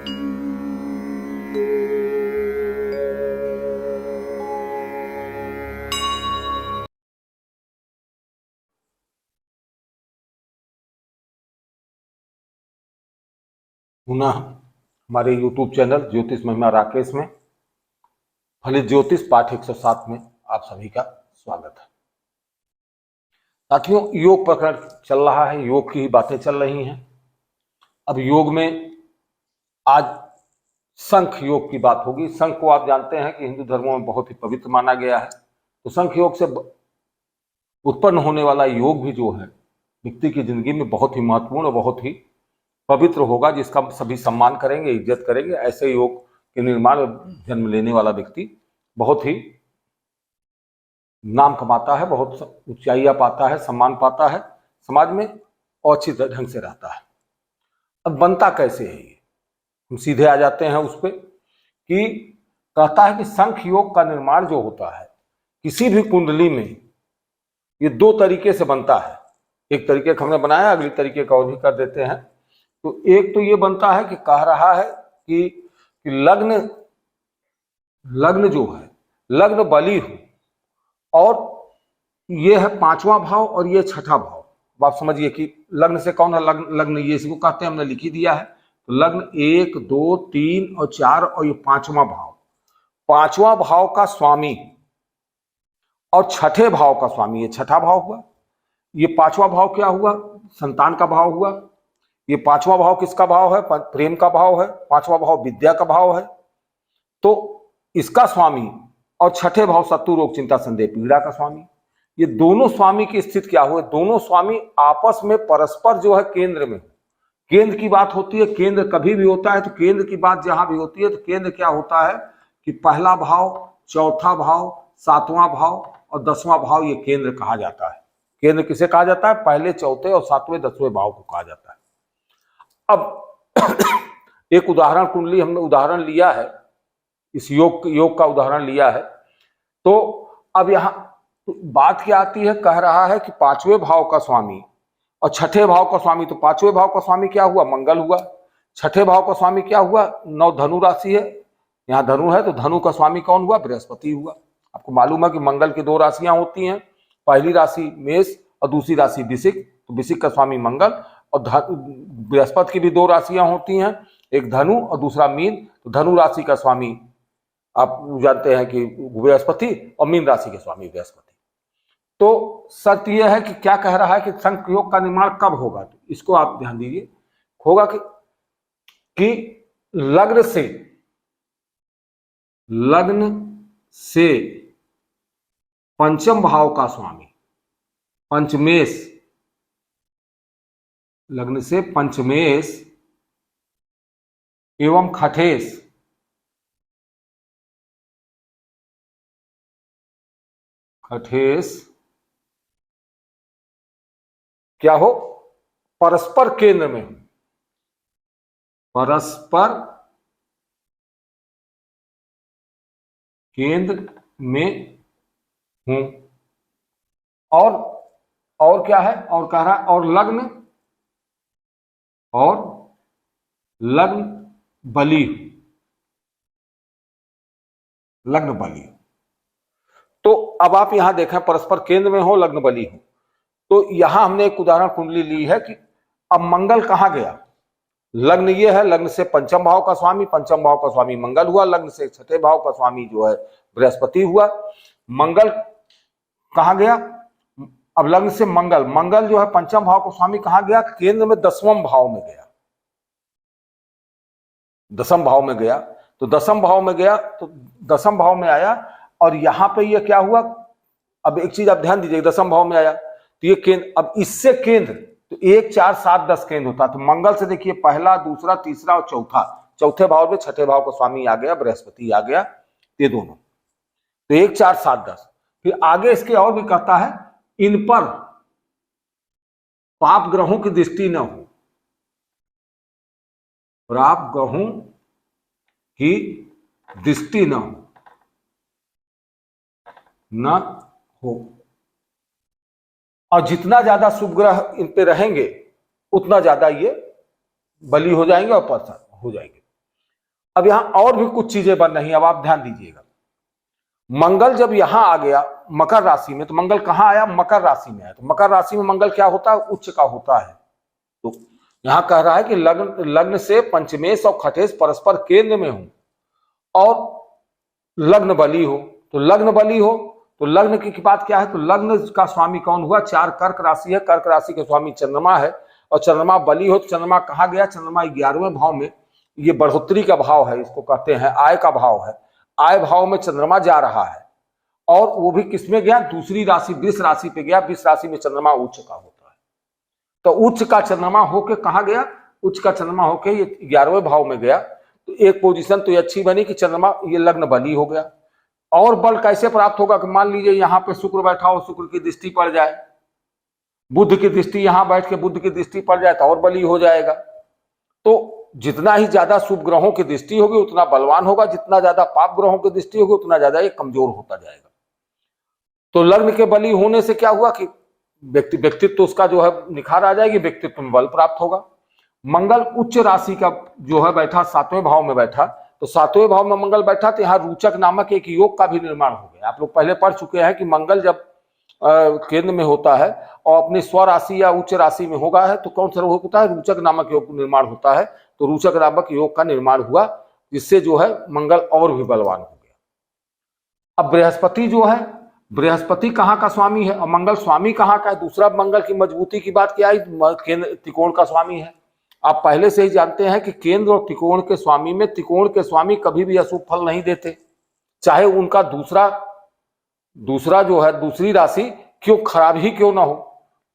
पुनः हमारे YouTube channel ज्योतिष महिमा राकेश में फलित ज्योतिष पाठ 107 में आप सभी का स्वागत है। साथियों, योग प्रकरण चल रहा है, योग की ही बातें चल रही हैं। अब योग में आज शंख योग की बात होगी। शंख को आप जानते हैं कि हिंदू धर्मों में बहुत ही पवित्र माना गया है। तो शंख योग से उत्पन्न होने वाला योग भी जो है व्यक्ति की जिंदगी में बहुत ही महत्वपूर्ण और बहुत ही पवित्र होगा, जिसका सभी सम्मान करेंगे, इज्जत करेंगे। ऐसे योग के निर्माण में जन्म लेने वाला व्यक्ति बहुत ही नाम कमाता है, बहुत ऊंचाइयां पाता है, सम्मान पाता है समाज में और अच्छी ढंग से रहता है। अब बनता कैसे है ये, हम सीधे आ जाते हैं उस पर कि कहता है कि शंख योग का निर्माण जो होता है किसी भी कुंडली में, ये दो तरीके से बनता है। एक तरीके का हमने बनाया, अगले तरीके का और भी कर देते हैं। तो एक तो ये बनता है कि कह रहा है कि लग्न जो है, लग्न बली हो, और ये है पांचवा भाव और ये छठा भाव। अब आप समझिए कि लग्न से कौन है लग्न, ये इसको कहते हैं, हमने लिख ही दिया है। तो लग्न 1, 2, 3 और 4 और ये पांचवा भाव, पांचवा भाव का स्वामी और छठे भाव का स्वामी, ये छठा भाव हुआ। ये पांचवा भाव क्या हुआ? संतान का भाव हुआ। ये पांचवा भाव किसका भाव है? प्रेम का भाव है। पांचवा भाव विद्या का भाव है। तो इसका स्वामी और छठे भाव शत्रु रोग चिंता संदेह पीड़ा का स्वामी, ये दोनों स्वामी की स्थिति क्या हुए? दोनों स्वामी आपस में परस्पर जो है केंद्र में, केंद्र की बात होती है। केंद्र कभी भी होता है तो केंद्र की बात जहां भी होती है तो केंद्र क्या होता है कि पहला भाव, चौथा भाव, सातवां भाव और 10वां भाव, ये केंद्र कहा जाता है। केंद्र किसे कहा जाता है? पहले, चौथे और सातवें 10वें भाव को कहा जाता है। अब एक उदाहरण कुंडली हमने उदाहरण लिया है, इस योग का उदाहरण लिया है। तो अब यहां बात क्या आती है? कह रहा है कि पांचवें भाव का स्वामी और छठे भाव का स्वामी। तो पांचवें भाव का स्वामी क्या हुआ? मंगल हुआ। छठे भाव का स्वामी क्या हुआ? 9 धनु राशि है, यहां धनु है तो धनु का स्वामी कौन हुआ? बृहस्पति हुआ। आपको मालूम है कि मंगल की 2 राशियां होती हैं, पहली राशि मेष और दूसरी राशि वृश्चिक। तो वृश्चिक का स्वामी मंगल, और बृहस्पति की भी 2 राशियां होती हैं, एक धनु और दूसरा मीन। तो धनु राशि का स्वामी आप जानते हैं कि बृहस्पति, और मीन राशि के स्वामी बृहस्पति। तो सत्य यह है कि क्या कह रहा है कि शंख योग का निर्माण कब होगा? तो इसको आप ध्यान दीजिए। होगा कि लग्न से पंचम भाव का स्वामी, पंचमेश, लग्न से पंचमेश एवं खठेश, क्या हो? परस्पर केंद्र में, परस्पर केंद्र में हूं। और क्या है? और कह रहा है और लग्न बली, लग्न बली। तो अब आप यहां देखें, परस्पर केंद्र में हो, लग्न बली हो। तो यहां हमने एक उदाहरण कुंडली ली है कि अब मंगल कहां गया? लग्न ये है, लग्न से पंचम भाव का स्वामी, पंचम भाव का स्वामी मंगल हुआ। लग्न से छठे भाव का स्वामी जो है बृहस्पति हुआ। मंगल कहां गया? अब लग्न से मंगल जो है पंचम भाव का स्वामी कहां गया? केंद्र में 10वें भाव में गया, 10वें भाव में गया। तो 10वें भाव में गया तो 10वें भाव में आया, और यहां पे ये क्या हुआ? अब एक चीज आप ध्यान दीजिए, 10वें भाव में आया तो ये केंद्र, अब इससे केंद्र तो 1, 4, 7, 10 केंद्र होता। तो मंगल से देखिए पहला, दूसरा, तीसरा और चौथा, चौथे भाव में छठे भाव का स्वामी आ गया, बृहस्पति आ गया, ये दोनों। तो 1, 4, 7, 10। फिर आगे इसके और भी कहता है, इन पर पाप ग्रहों की दृष्टि न हो, पाप ग्रहों की दृष्टि न हो। और जितना ज्यादा शुभ ग्रह इन पे रहेंगे उतना ज्यादा ये बली हो जाएंगे और प्रसन्न हो जाएंगे। अब यहां और भी कुछ चीजें बन रही हैं, अब आप ध्यान दीजिएगा। मंगल जब यहां आ गया मकर राशि में, तो मंगल कहां आया? मकर राशि में आया। तो मकर राशि में मंगल क्या होता है? उच्च का होता है। तो यहां कह रहा है कि लग्न लग्न से पंचमेश और खटेश परस्पर केंद्र में हूं और लग्न बली हो। तो लग्न बली हो तो लग्न की बात क्या है? तो लग्न का स्वामी कौन हुआ? 4 कर्क राशि है, कर्क राशि के स्वामी चंद्रमा है और चंद्रमा बली हो तो चंद्रमा कहां गया? चंद्रमा 11वें भाव में। ये बढ़ोतरी का भाव है, इसको कहते हैं आय का भाव है। आय भाव में चंद्रमा जा रहा है और वो भी किसमें गया? दूसरी राशि वृष राशि पे गया। वृष राशि में चंद्रमा उच्च का होता है। तो उच्च का चंद्रमा होके कहां गया? उच्च का चंद्रमा होके ये 11वें भाव में गया। तो एक पोजीशन तो ये अच्छी बनी कि चंद्रमा ये लग्न बली हो गया। और बल कैसे प्राप्त होगा? कि मान लीजिए यहां पे शुक्र बैठा हो, शुक्र की दृष्टि पड़ जाए, बुध की दृष्टि यहां बैठ के बुध की दृष्टि पड़ जाए तो और बली हो जाएगा। तो जितना ही ज्यादा शुभ ग्रहों की दृष्टि होगी उतना बलवान होगा, जितना ज्यादा पाप ग्रहों की दृष्टि होगी उतना ज्यादा ये कमजोर होता जाएगा। तो लग्न के बली होने से क्या हुआ कि व्यक्तित्व उसका जो है निखार आ जाएगी, व्यक्तित्व में बल प्राप्त होगा। मंगल उच्च राशि का जो है बैठा 7वें भाव में बैठा, तो 7वें भाव में मंगल बैठा तो यहाँ रोचक नामक एक योग का भी निर्माण हो गया। आप लोग पहले पढ़ चुके हैं कि मंगल जब केंद्र में होता है और अपनी स्व राशि या उच्च राशि में होगा है तो कौन सा योग होता है? रोचक नामक योग निर्माण होता है। तो रोचक नामक योग का निर्माण हुआ जिससे जो है मंगल और भी बलवान हो गया। अब बृहस्पति जो है, बृहस्पति कहाँ का स्वामी है और मंगल स्वामी कहाँ का है? दूसरा मंगल की मजबूती की बात क्या आई? केंद्र त्रिकोण का स्वामी है। आप पहले से ही जानते हैं कि केंद्र और त्रिकोण के स्वामी में, त्रिकोण के स्वामी कभी भी अशुभ फल नहीं देते, चाहे उनका दूसरा जो है दूसरी राशि क्यों खराब ही क्यों ना हो,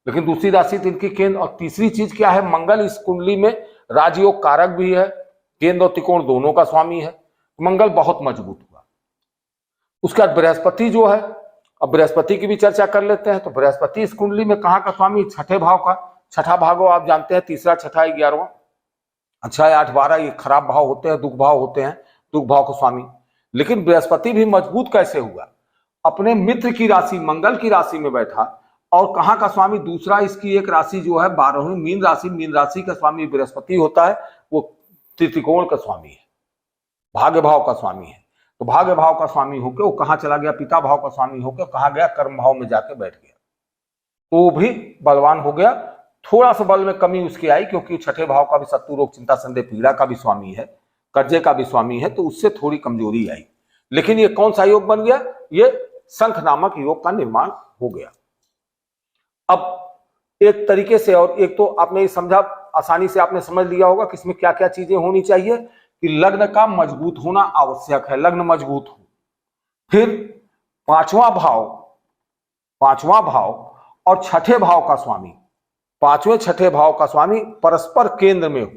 लेकिन दूसरी राशि तो इनकी केंद्र। और तीसरी चीज क्या है? मंगल इस कुंडली में राजयोग कारक भी है, केंद्र और त्रिकोण दोनों का स्वामी है। मंगल बहुत मजबूत हुआ। उसके बाद बृहस्पति जो है, अब बृहस्पति की भी चर्चा कर लेते हैं। तो बृहस्पति इस कुंडली में कहाँ का स्वामी? 6ठे भाव का। 6ठा भाव आप जानते हैं, तीसरा, 6ठा, 11वां, अच्छा है 8, 12 ये खराब भाव होते हैं, दुख भाव होते हैं, दुख भाव का स्वामी। लेकिन बृहस्पति भी मजबूत कैसे हुआ? अपने मित्र की राशि मंगल की राशि में बैठा और कहाँ का स्वामी? दूसरा इसकी एक राशि जो है 12वीं मीन राशि, मीन राशि का स्वामी बृहस्पति होता है, वो त्रिकोण का स्वामी है, भाग्य भाव का स्वामी है। तो भाग्य भाव का स्वामी होकर वो कहाँ चला गया? पिता भाव का स्वामी होकर कहाँ गया? कर्म भाव में जाके बैठ गया, तो वो भी बलवान हो गया। थोड़ा सा बल में कमी उसकी आई क्योंकि 6ठे भाव का भी शत्रु रोग चिंता संदेह पीड़ा का भी स्वामी है, कर्जे का भी स्वामी है, तो उससे थोड़ी कमजोरी आई। लेकिन ये कौन सा योग बन गया? ये शंख नामक योग का निर्माण हो गया। अब एक तरीके से, और एक तो आपने समझा, आसानी से आपने समझ लिया होगा कि इसमें क्या क्या चीजें होनी चाहिए कि लग्न का मजबूत होना आवश्यक है, लग्न मजबूत हो। फिर पांचवा भाव और 6ठे भाव का स्वामी, 5वें 6ठे भाव का स्वामी परस्पर केंद्र में हो।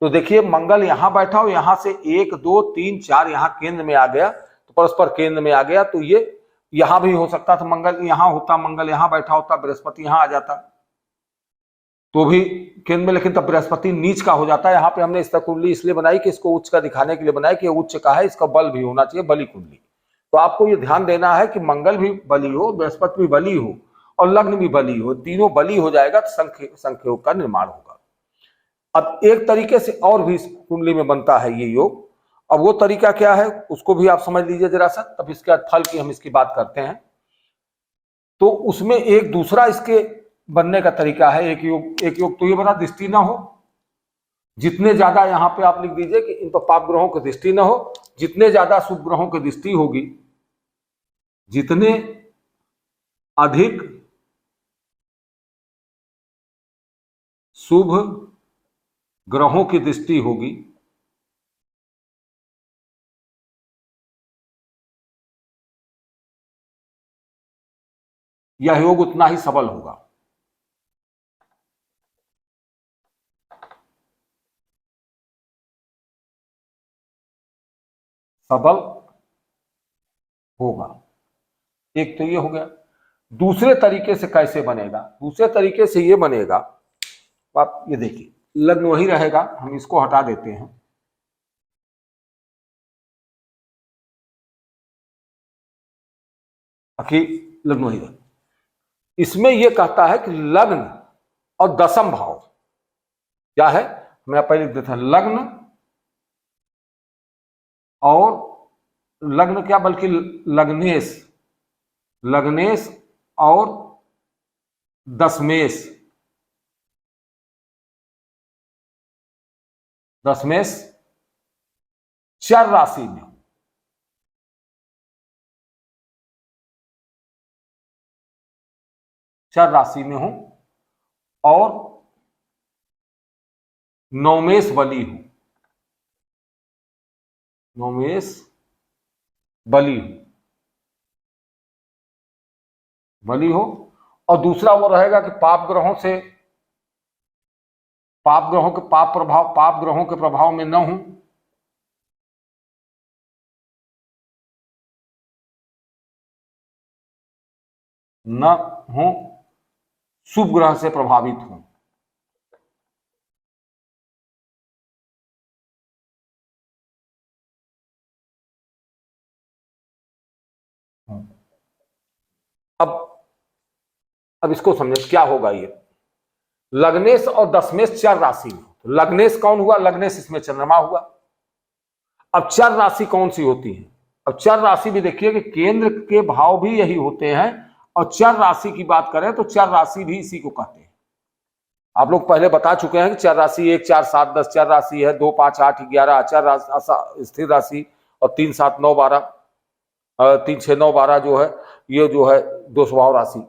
तो देखिए मंगल यहां बैठा हो, यहां से 1 2 3 4 यहां केंद्र में आ गया, तो परस्पर केंद्र में आ गया। तो ये यहां भी हो सकता था, मंगल यहां होता, मंगल यहां बैठा होता, बृहस्पति यहां आ जाता तो भी केंद्र में, लेकिन तब बृहस्पति नीच का हो जाता है। यहाँ पे हमने इस कुंडली इसलिए बनाई कि इसको उच्च का दिखाने के लिए बनाई कि उच्च का है, इसका बल भी होना चाहिए, बली कुंडली। तो आपको ये ध्यान देना है कि मंगल भी बली हो, बृहस्पति भी बली हो और लग्न भी बली हो, तीनों बली हो जाएगा तो संख्योग का निर्माण होगा। अब एक तरीके से और भी इस कुंडली में बनता है ये योग। अब वो तरीका क्या है उसको भी आप समझ लीजिए जरा सा, तब इसके बाद फल की हम इसकी बात करते हैं। तो उसमें एक दूसरा इसके बनने का तरीका है, एक योग तो ये बना दृष्टि ना हो, जितने ज्यादा यहां पे आप लिख दीजिए कि इन पर पाप ग्रहों की दृष्टि ना हो, जितने ज्यादा शुभ ग्रहों की दृष्टि होगी, जितने अधिक शुभ ग्रहों की दृष्टि होगी यह योग उतना ही सबल होगा। सबल होगा, एक तो ये हो गया। दूसरे तरीके से कैसे बनेगा? दूसरे तरीके से ये बनेगा, आप ये देखिए, लग्न वही रहेगा, हम इसको हटा देते हैं, लग्न वही रहेगा। इसमें यह कहता है कि लग्न और दशम भाव क्या है, मैं पहले लिख देता हूं, लग्न और लग्न क्या बल्कि लग्नेश, लग्नेश और दशमेश, दशमेश चर राशि में हो, चर राशि में हो और नवमेश बली हो, नवमेश बली हो, बली हो। और दूसरा वो रहेगा कि पाप ग्रहों से, पाप ग्रहों के पाप प्रभाव, पाप ग्रहों के प्रभाव में न हो, न हो, शुभ ग्रह से प्रभावित हो। अब इसको समझे क्या होगा। ये लग्नेश और दशमेश चर राशि में, तो लग्नेश कौन हुआ, लग्नेश इसमें चंद्रमा हुआ। अब चर राशि कौन सी होती है, अब चर राशि भी देखिए कि केंद्र के भाव भी यही होते हैं, और चर राशि की बात करें तो चर राशि भी इसी को कहते हैं। आप लोग पहले बता चुके हैं कि चर राशि 1 4 7 10 चर राशि है, 2 5 8 11 अचर राशि, स्थिर राशि, और 3 7 9 12 3 6 9 12 जो है ये जो है दो स्वभाव राशि।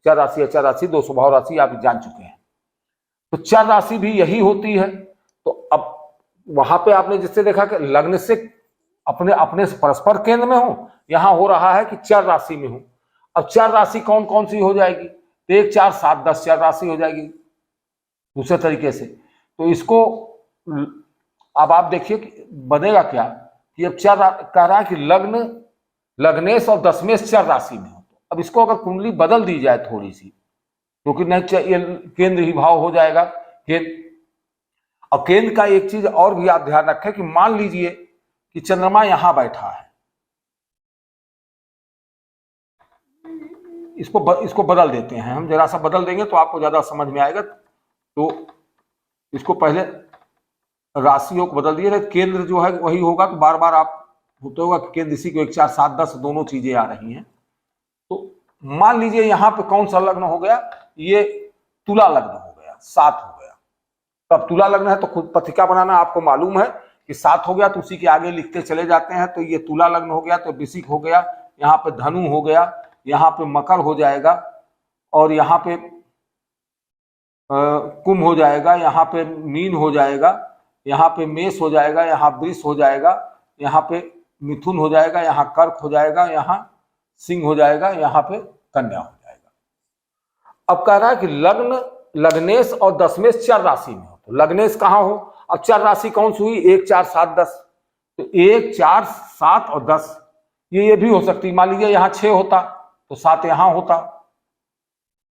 चर राशि अचर राशि दो स्वभाव राशि आप जान चुके हैं। तो चर राशि भी यही होती है। तो अब वहां पे आपने जिससे देखा कि लग्न से अपने अपने परस्पर केंद्र में हो, यहां हो रहा है कि चर राशि में हो। अब चर राशि कौन कौन सी हो जाएगी, 1 4 7 10 चर राशि हो जाएगी दूसरे तरीके से। तो इसको अब आप देखिए कि बनेगा क्या कि अब चर कह रहा है कि लग्न, लग्नेश और दशमेश चर राशि में हो। अब इसको अगर कुंडली बदल दी जाए थोड़ी सी, क्योंकि नहीं ये केंद्र ही भाव हो जाएगा केंद्र। और केंद्र का एक चीज और भी आप ध्यान रखें कि मान लीजिए कि चंद्रमा यहां बैठा है, इसको बदल देते हैं हम, जरा सा बदल देंगे तो आपको ज्यादा समझ में आएगा। तो इसको पहले राशियों को बदल दिए, केंद्र जो है वही होगा। तो बार बार आप होते होगा कि केंद्र इसी को 1 4 7 10 दोनों चीजें आ रही हैं। तो मान लीजिए यहां पे कौन सा लग्न हो गया, ये तुला लग्न हो गया, 7 हो गया। तो अब तुला लग्न है तो खुद पत्रिका बनाना आपको मालूम है कि 7 हो गया, तो उसी के आगे लिखते चले जाते हैं। तो ये तुला लग्न हो गया, तो वृश्चिक हो गया, यहाँ पे धनु हो गया, यहाँ पे मकर हो जाएगा, और यहाँ पे कुंभ हो जाएगा, यहाँ पे मीन हो जाएगा, यहाँ पे मेष हो जाएगा, यहाँ वृष हो जाएगा, यहाँ पे मिथुन हो जाएगा, यहाँ कर्क हो जाएगा, यहाँ सिंह हो जाएगा, यहाँ पे कन्या हो जाएगा। अब कह रहा है कि लग्न, लग्नेश और दशमेश चर राशि में हो। तो लग्नेश कहां हो, अब चर राशि कौन सी हुई, 1 4 7 10। तो 1 4 7 और 10 ये भी हो सकती। मान लीजिए यहाँ 6 होता तो 7 यहां होता,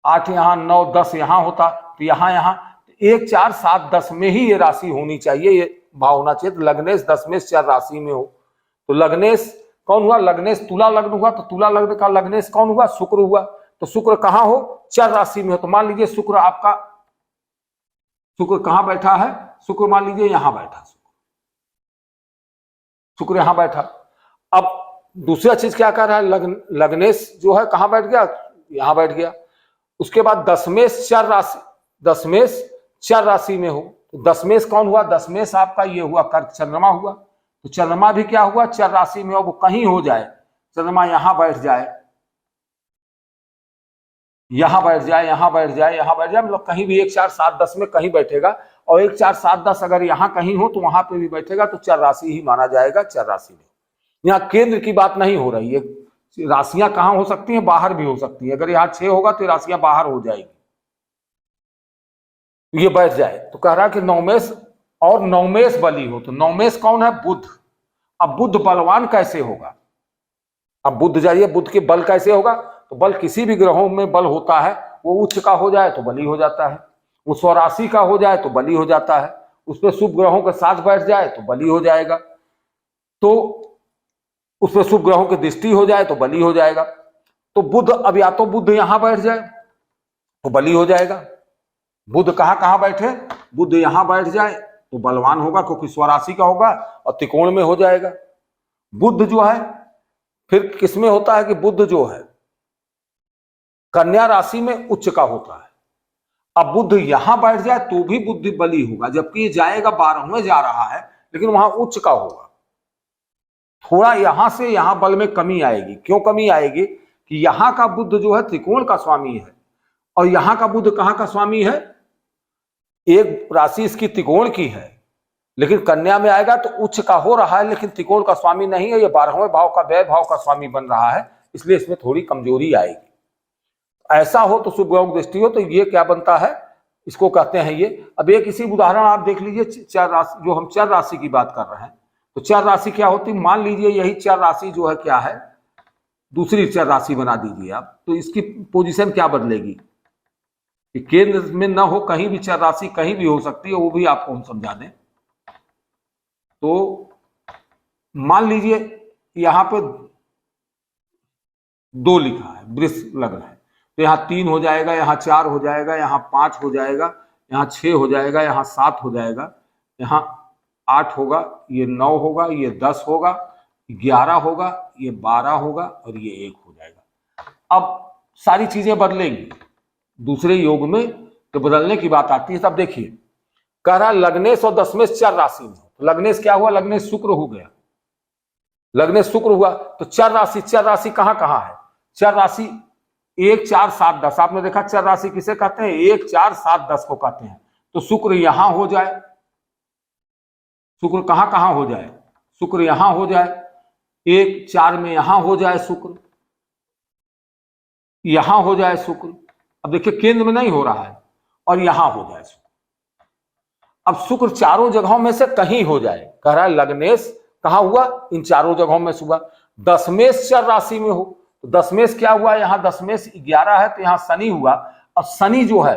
8 यहां, 9 10 यहां होता, तो यहां 1 4 7 10 में ही ये राशि होनी चाहिए, ये भाव होना चाहिए। तो लग्नेश दशमेश चर राशि में हो। तो लग्नेश कौन हुआ, लग्नेश तुला लग्न हुआ, तो तुला लग्न का लग्नेश कौन हुआ, शुक्र हुआ। तो शुक्र कहां हो, चर राशि में हो। तो मान लीजिए शुक्र आपका, शुक्र कहां बैठा है, शुक्र मान लीजिए यहां बैठा, शुक्र यहां बैठा। अब दूसरा चीज क्या कर रहा है, लग्नेश जो है कहां बैठ गया, यहां बैठ गया। उसके बाद दशमेश चर राशि, दशमेश चर राशि में हो। तो दशमेश कौन हुआ, दशमेश आपका ये हुआ कर्क चंद्रमा हुआ। तो चंद्रमा भी क्या हुआ, चर राशि में हो। वो कहीं हो जाए, चंद्रमा यहां बैठ जाए, यहां बैठ जाए, यहां बैठ जाए, यहां बैठ जाए, मतलब कहीं भी 1 4 7 10 में कहीं बैठेगा। और 1 4 7 10 अगर यहां कहीं हो तो वहां पे भी बैठेगा, तो चर राशि ही माना जाएगा, चर राशि में। यहाँ केंद्र की बात नहीं हो रही है। राशियां कहां हो सकती हैं, बाहर भी हो सकती है। अगर यहाँ 6 होगा तो राशियां बाहर हो जाएगी, ये बैठ जाए। तो कह रहा है कि नवमेश और नवमेश बली हो। तो नवमेश कौन है, बुध। अब बुध बलवान कैसे होगा, अब बुध जाइए, बुध के बल कैसे होगा। तो बल किसी भी ग्रहों में बल होता है, वो उच्च का हो जाए तो बली हो जाता है, वो स्वराशि का हो जाए तो बली हो जाता है, उस पर शुभ ग्रहों के साथ बैठ जाए तो बली हो जाएगा, तो उस पर शुभ ग्रहों की दृष्टि हो जाए तो बली हो जाएगा। तो बुध, अब या तो बुध यहां बैठ जाए तो बली हो जाएगा। बुध कहां कहां बैठे, बुध यहां बैठ जाए तो बलवान होगा, क्योंकि स्वराशि का होगा और त्रिकोण में हो जाएगा। बुध जो है फिर किसमें होता है कि बुध जो है कन्या राशि में उच्च का होता है। अब बुध यहां बैठ जाए तो भी बुद्धि बली होगा, जबकि ये जाएगा 12वें जा रहा है, लेकिन वहां उच्च का होगा। थोड़ा यहां से यहां बल में कमी आएगी। क्यों कमी आएगी कि यहां का बुध जो है त्रिकोण का स्वामी है और यहां का बुध कहां का स्वामी है, एक राशि इसकी त्रिकोण की है, लेकिन कन्या में आएगा तो उच्च का हो रहा है, लेकिन त्रिकोण का स्वामी नहीं है, ये 12वें भाव का व्यय भाव का स्वामी बन रहा है, इसलिए इसमें थोड़ी कमजोरी आएगी। ऐसा हो तो शुभ योग दृष्टि हो तो ये क्या बनता है, इसको कहते हैं ये। अब एक इसी उदाहरण आप देख लीजिए, चर राशि, जो हम चर राशि की बात कर रहे हैं, तो चर राशि क्या होती है, मान लीजिए यही चर राशि जो है क्या है, दूसरी चर राशि बना दीजिए आप, तो इसकी पोजीशन क्या बदलेगी कि केंद्र में ना हो, कहीं भी चर राशि कहीं भी हो सकती है, वो भी आपको हम समझा दें। तो मान लीजिए यहां पे 2 लिखा है, वृष लग्न है, तो यहाँ 3 हो जाएगा, यहाँ 4 हो जाएगा, यहाँ 5 हो जाएगा, यहाँ 6 हो जाएगा, यहाँ 7 हो जाएगा, यहाँ 8 होगा, ये 9 होगा, ये 10 होगा, 11 होगा, ये 12 होगा और ये 1 हो जाएगा। अब सारी चीजें बदलेंगी दूसरे योग में, तो बदलने की बात आती है। तब देखिए कह रहा लग्नेश और दशमेश चर राशि में, तो लग्नेश क्या हुआ, लग्नेश शुक्र हो गया, लग्नेश शुक्र हुआ, तो चर राशि कहां कहां है, चर राशि 1 4 7 10, आपने देखा चर राशि किसे कहते हैं, 1 4 7 10 को कहते हैं। तो शुक्र यहां हो जाए, शुक्र कहां कहां हो जाए, शुक्र यहां हो जाए, 1 4 में यहां हो जाए शुक्र, यहां हो जाए शुक्र, अब देखिए केंद्र में नहीं हो रहा है, और यहां हो जाए शुक्र। अब शुक्र चारों जगहों में से कहीं हो जाए, कह रहा है लग्नेश कहां हुआ, इन चारों जगहों में हुआ। दशमेश चर राशि में हो, तो दशमेश क्या हुआ, यहां दशमेश 11 है, तो यहां शनि हुआ। अब शनि जो है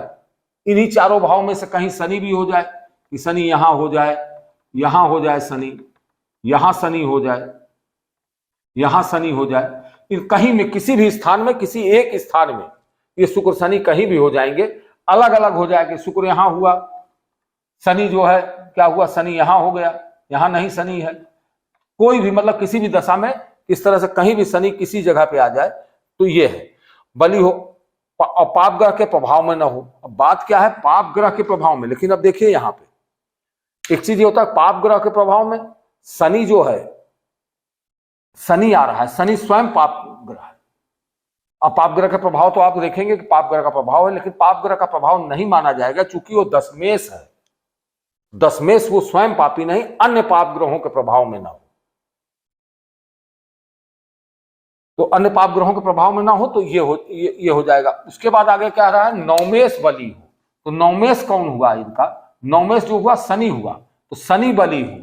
इन्हीं चारों भाव में से कहीं शनि भी हो जाए, कि शनि यहां हो जाए, यहां हो जाए शनि, यहां शनि हो जाए, यहां शनि हो जाए, इन कहीं में किसी भी स्थान में, किसी एक स्थान में ये शुक्र शनि कहीं भी हो जाएंगे, अलग अलग हो जाएंगे। शुक्र यहां हुआ, शनि जो है क्या हुआ, शनि यहां हो गया, यहां नहीं शनि है, कोई भी मतलब किसी भी दशा में इस तरह से कहीं भी शनि किसी जगह पे आ जाए तो ये है बलि हो, और पाप ग्रह के प्रभाव में ना हो। अब बात क्या है, पाप ग्रह के प्रभाव में, लेकिन अब देखिए यहां पे एक चीज ये होता है, पाप ग्रह के प्रभाव में शनि जो है, शनि आ रहा है, शनि स्वयं पाप ग्रह है। अब पाप ग्रह का प्रभाव तो आप देखेंगे कि पाप ग्रह का प्रभाव है, लेकिन पाप ग्रह का प्रभाव नहीं माना जाएगा, चूंकि वो दशमेश है, दशमेश वो स्वयं पापी नहीं, अन्य पाप ग्रहों के प्रभाव में ना हो, तो अन्य पाप ग्रहों के प्रभाव में ना हो तो ये हो जाएगा। उसके बाद आगे क्या रहा है, नवमेश बली हो, तो नवमेश कौन हुआ इनका, नवमेश जो हुआ शनि हुआ, तो शनि बली हो,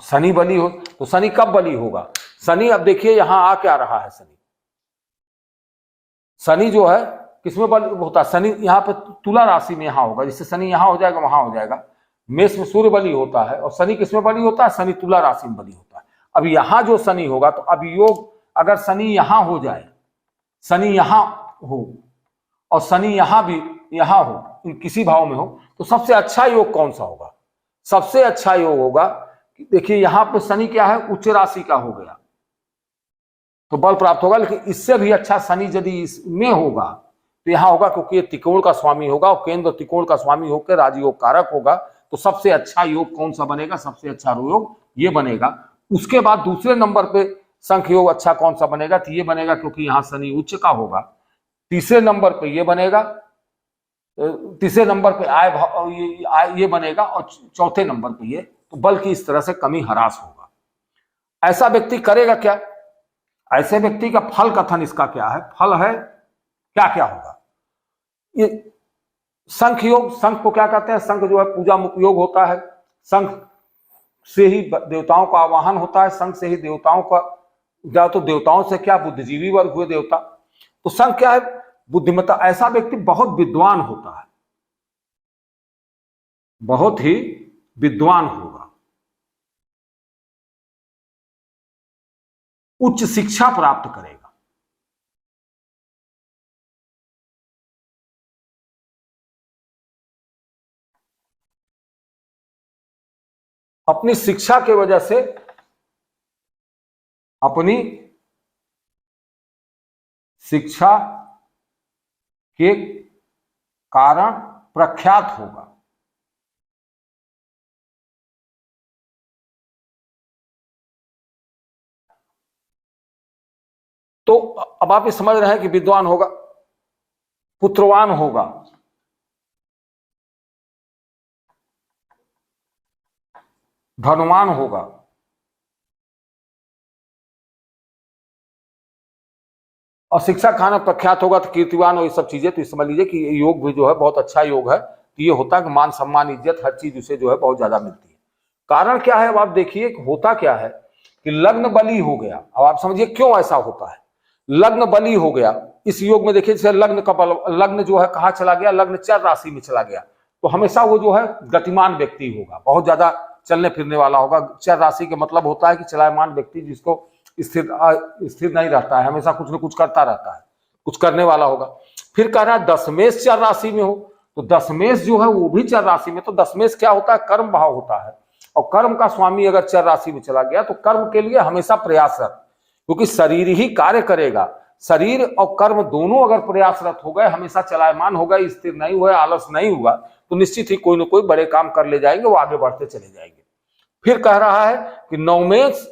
शनि बली हो, तो शनि कब बली होगा, शनि अब देखिए यहां आ क्या रहा है, शनि शनि जो है किसमें बल होता है, शनि यहाँ पे तुला राशि में यहां होगा, जिससे शनि यहां हो जाएगा, वहां हो जाएगा। मेष में सूर्य बली होता है और शनि किसमें बली होता है, शनि तुला राशि में बली होता है। अब यहां जो शनि होगा, तो अब योग अगर शनि यहां हो जाए, शनि यहां हो और शनि यहां भी यहां हो, इन किसी भाव में हो, तो सबसे अच्छा योग कौन सा होगा, सबसे अच्छा योग होगा, देखिए यहां पे शनि क्या है, उच्च राशि का हो गया तो बल प्राप्त होगा, लेकिन इससे भी अच्छा शनि यदि इसमें होगा तो यहां होगा, क्योंकि ये त्रिकोण का स्वामी होगा और केंद्र त्रिकोण का स्वामी होकर राजयोग कारक होगा, तो सबसे अच्छा योग कौन सा बनेगा, सबसे अच्छा योग ये बनेगा। उसके बाद दूसरे नंबर पे संख्य योग अच्छा कौन सा बनेगा, तो ये बनेगा, क्योंकि यहां शनि उच्च का होगा। तीसरे नंबर पे ये बनेगा, तीसरे नंबर पे ये बनेगा, और चौथे नंबर पे ये, तो बल की इस तरह से कमी ह्रास होगा। ऐसा व्यक्ति करेगा क्या, ऐसे व्यक्ति का फल कथन इसका क्या है, फल है क्या क्या होगा, ये शंख योग, शंख को क्या कहते हैं, शंख जो है पूजा मुख योग होता है, शंख से ही देवताओं का आवाहन होता है, शंख से ही देवताओं का, या तो देवताओं से क्या बुद्धिजीवी वर्ग हुए देवता, तो शंख क्या है, बुद्धिमत्ता। ऐसा व्यक्ति बहुत विद्वान होता है, बहुत ही विद्वान होगा, उच्च शिक्षा प्राप्त करेगा, अपनी शिक्षा के वजह से अपनी शिक्षा के कारण प्रख्यात होगा। तो अब आप ये समझ रहे हैं कि विद्वान होगा, पुत्रवान होगा, धनवान होगा, और शिक्षा खाना प्रख्यात होगा, तो कीर्तिवान और ये सब चीजें। तो समझ लीजिए कि योग भी जो है बहुत अच्छा योग है। तो ये होता है कि मान सम्मान इज्जत हर चीज उसे जो है बहुत ज्यादा मिलती है। कारण क्या है, अब आप देखिए होता क्या है कि लग्न बली हो गया। अब आप समझिए क्यों ऐसा होता है, लग्न बली हो गया इस योग में। देखिए जैसे लग्न का बल, लग्न जो है कहाँ चला गया, लग्न चर राशि में चला गया, तो हमेशा वो जो है गतिमान व्यक्ति होगा, बहुत ज्यादा चलने फिरने वाला होगा। चर राशि का मतलब होता है कि चलायमान व्यक्ति, जिसको स्थिर नहीं रहता है, हमेशा कुछ न कुछ करता रहता है, कुछ करने वाला होगा। फिर कह रहा है दशमेश चर राशि में हो, तो दशमेश जो है वो भी चर राशि में। तो दशमेश क्या होता है, कर्म भाव होता है, और कर्म का स्वामी अगर चर राशि में चला गया तो कर्म के लिए हमेशा प्रयासरत, क्योंकि शरीर ही कार्य करेगा। शरीर और कर्म दोनों अगर प्रयासरत हो गए, हमेशा चलायमान होगा, स्थिर नहीं हुआ, आलस नहीं हुआ, तो निश्चित ही कोई ना कोई बड़े काम कर ले जाएंगे, वो आगे बढ़ते चले जाएंगे। फिर कह रहा है कि नवमेश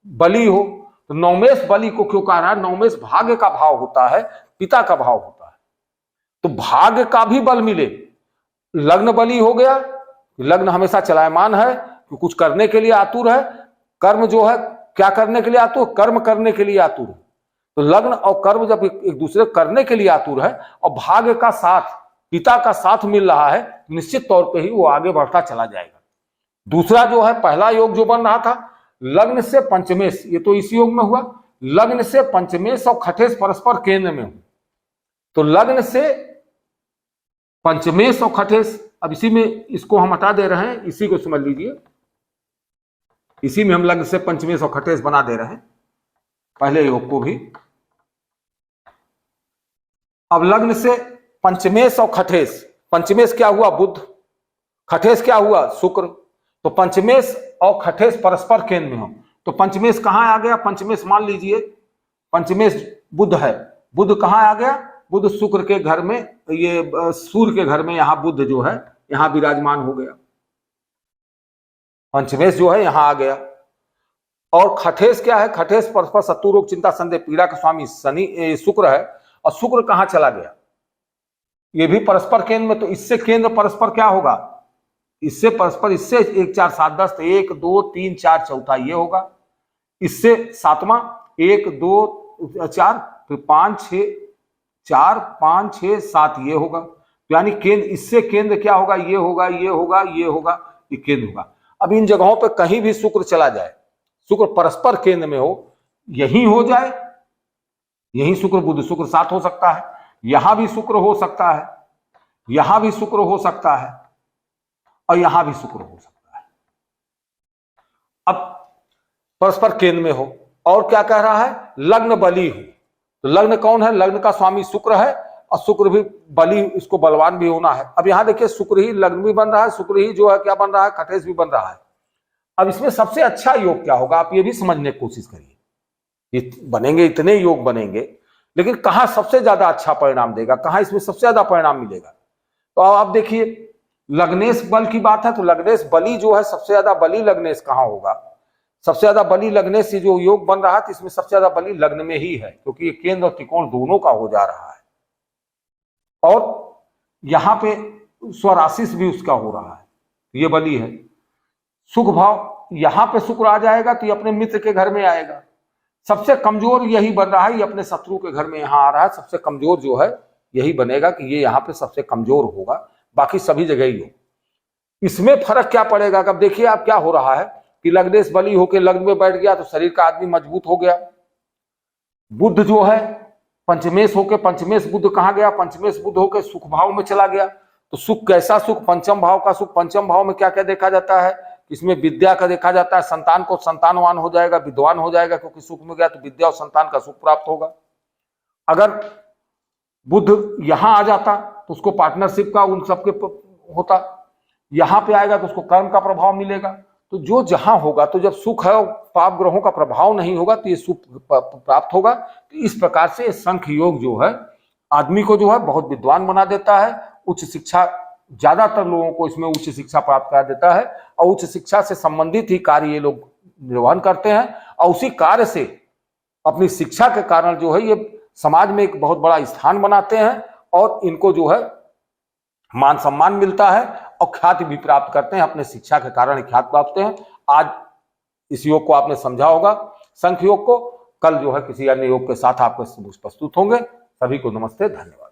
बली हो, तो नवमेश बली को क्यों कह रहा है, नवमेश भाग्य का भाव होता है, पिता का भाव होता है, तो भाग्य का भी बल मिले। लग्न बली हो गया, लग्न हमेशा चलायमान है, कुछ करने के लिए आतुर है, कर्म जो है क्या करने के लिए आतुर, कर्म करने के लिए आतुर है। तो लग्न और कर्म जब एक दूसरे करने के लिए आतुर है और भाग्य का साथ, पिता का साथ मिल रहा है, निश्चित तौर पे ही वो आगे बढ़ता चला जाएगा। दूसरा जो है पहला योग जो बन रहा था लग्न से पंचमेश, ये तो इस योग में हुआ। लग्न से पंचमेश और खठेश परस्पर केंद्र में हो, तो लग्न से पंचमेश और खठेश, अब इसी में इसको हम हटा दे रहे हैं, इसी को समझ लीजिए, इसी में हम लग्न से पंचमेश और खठेश बना दे रहे हैं पहले योग को भी। अब लग्न से पंचमेश और खठेश, पंचमेश क्या हुआ, बुध, खठेश क्या हुआ, शुक्र। तो पंचमेश और खठेश परस्पर केंद्र में हो, तो पंचमेश कहां आ गया, पंचमेश मान लीजिए पंचमेश बुध है, बुध कहां आ गया, बुध शुक्र के घर में, ये सूर्य के घर में, यहां बुध जो है यहां विराजमान हो गया, पंचमेश जो है यहां आ गया। और खठेश क्या है, खठेश परस्पर शत्रु रोग चिंता संदेह पीड़ा का स्वामी शनि शुक्र है, और शुक्र कहां चला गया, ये भी परस्पर केंद्र में। तो इससे केंद्र परस्पर क्या होगा, इससे परस्पर, इससे 1 4 7 10, 1 2 3 4 चौथा ये होगा, इससे सातवां 1 2 4, फिर 5 6 4 5 6 7 ये होगा। तो यानी केंद्र, इससे केंद्र क्या होगा, ये होगा, ये होगा, ये होगा, ये केंद्र होगा। अब इन जगहों पर कहीं भी शुक्र चला जाए, शुक्र परस्पर केंद्र में हो, यहीं हो जाए, यहीं शुक्र बुध, शुक्र साथ हो सकता है, यहां भी शुक्र हो सकता है, यहां भी शुक्र हो सकता है, और यहां भी शुक्र हो सकता है। अब परस्पर केंद्र में हो, और क्या कह रहा है, लग्न बली हो, तो लग्न कौन है, लग्न का स्वामी शुक्र है, और शुक्र भी बली, इसको बलवान भी होना है। अब यहां देखिए शुक्र ही लग्न भी बन रहा है, शुक्र ही जो है क्या बन रहा है, खठेश भी बन रहा है। अब इसमें सबसे अच्छा योग क्या होगा, आप ये भी समझने की कोशिश करिए। बनेंगे, इतने योग बनेंगे, लेकिन कहां सबसे ज्यादा अच्छा परिणाम देगा, कहां इसमें सबसे ज्यादा परिणाम मिलेगा। तो आप देखिए लग्नेश बल की बात है, तो लग्नेश बली जो है, सबसे ज्यादा बली लग्नेश कहां होगा, सबसे ज्यादा बली लग्नेश से जो योग बन रहा है, तो इसमें सबसे ज्यादा बली लग्न में ही है, क्योंकि ये केंद्र और त्रिकोण दोनों का हो जा रहा है, और यहां पे स्वराशिस भी उसका हो रहा है, ये बली है। सुख भाव यहां पे शुक्र आ जाएगा, तो ये अपने मित्र के घर में आएगा। सबसे कमजोर यही बन रहा है, ये अपने शत्रु के घर में यहां आ रहा है, सबसे कमजोर जो है यही बनेगा, कि ये यहां पे सबसे कमजोर होगा, बाकी सभी जगह ही हो। इसमें फर्क क्या पड़ेगा, अब देखिए आप क्या हो रहा है कि लग्नेश बली होकर लग्न में बैठ गया, तो शरीर का आदमी मजबूत हो गया। बुध जो है पंचमेश होकर, पंचमेश बुध कहां गया, पंचमेश बुध होकर सुख भाव में चला गया। तो सुख कैसा सुख, पंचम भाव का सुख। पंचम भाव में क्या क्या देखा जाता है, इसमें विद्या का देखा जाता है, संतान को संतानवान हो जाएगा, विद्वान हो जाएगा, क्योंकि सुख में गया तो विद्या और संतान का सुख प्राप्त होगा। अगर बुध यहां आ जाता तो उसको पार्टनरशिप का उन सबके होता, यहां पे आएगा तो उसको कर्म का प्रभाव मिलेगा। तो तो जो जहां होगा, तो जब सुख है और पाप ग्रहों का प्रभाव नहीं होगा तो ये सुख प्राप्त होगा। तो इस प्रकार से संख्य योग जो है आदमी को जो है बहुत विद्वान बना देता है। उच्च शिक्षा, ज्यादातर लोगों को इसमें उच्च शिक्षा प्राप्त करा देता है और उच्च शिक्षा से संबंधित ही कार्य ये लोग निर्वहन करते हैं और उसी कार्य से अपनी शिक्षा के कारण जो है ये समाज में एक बहुत बड़ा स्थान बनाते हैं और इनको जो है मान सम्मान मिलता है और ख्याति भी प्राप्त करते हैं। अपने शिक्षा के कारण ख्याति प्राप्त हैं। आज इस योग को आपने समझा होगा, संख्य योग को। कल जो है किसी अन्य योग के साथ आपके प्रस्तुत होंगे। सभी को नमस्ते, धन्यवाद।